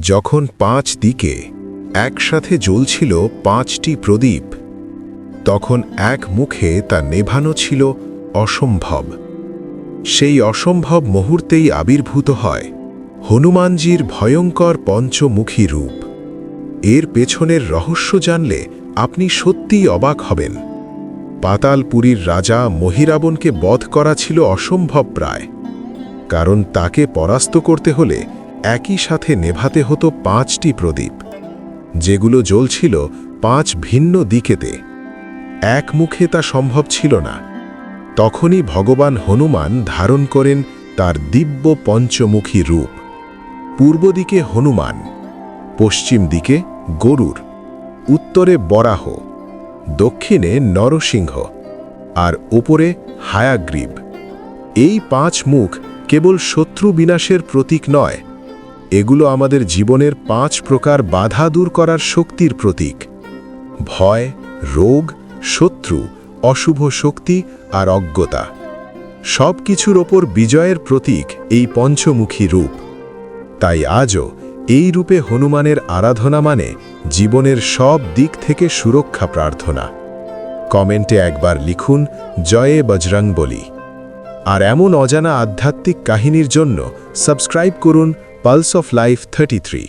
যখন 5 দিকে একসাথে জ্বলছিল 5টি প্রদীপ, তখন এক মুখে তা নেভানো ছিল অসম্ভব। সেই অসম্ভব মুহূর্তেই আবির্ভূত হয় হনুমানজির ভয়ঙ্কর পঞ্চমুখী রূপ। এর পেছনের রহস্য জানলে আপনি সত্যিই অবাক হবেন। পাতালপুরীর রাজা মহিরাবণকে বধ করা ছিল অসম্ভব প্রায়, কারণ তাকে পরাস্ত করতে হলে একই সাথে নেভাতে হতো 5টি প্রদীপ, যেগুলো জ্বলছিল 5 ভিন্ন দিকেতে। এক মুখে তা সম্ভব ছিল না। তখনই ভগবান হনুমান ধারণ করেন তার দিব্য পঞ্চমুখী রূপ। পূর্ব দিকে হনুমান, পশ্চিম দিকে গরুর, উত্তরে বরাহ, দক্ষিণে নরসিংহ আর ওপরে হায়াগ্রীব। এই 5 মুখ কেবল শত্রু বিনাশের প্রতীক নয়, এগুলো আমাদের জীবনের 5 প্রকার বাধা দূর করার শক্তির প্রতীক। ভয়, রোগ, শত্রু, অশুভ শক্তি আর অজ্ঞতা, সব কিছুর ওপর বিজয়ের প্রতীক এই পঞ্চমুখী রূপ। তাই আজও এই রূপে হনুমানের আরাধনা মানে জীবনের সব দিক থেকে সুরক্ষা প্রার্থনা। কমেন্টে একবার লিখুন জয়ে বজরংবলী। আর এমন অজানা আধ্যাত্মিক কাহিনীর জন্য সাবস্ক্রাইব করুন পালস অফ লাইফ 33।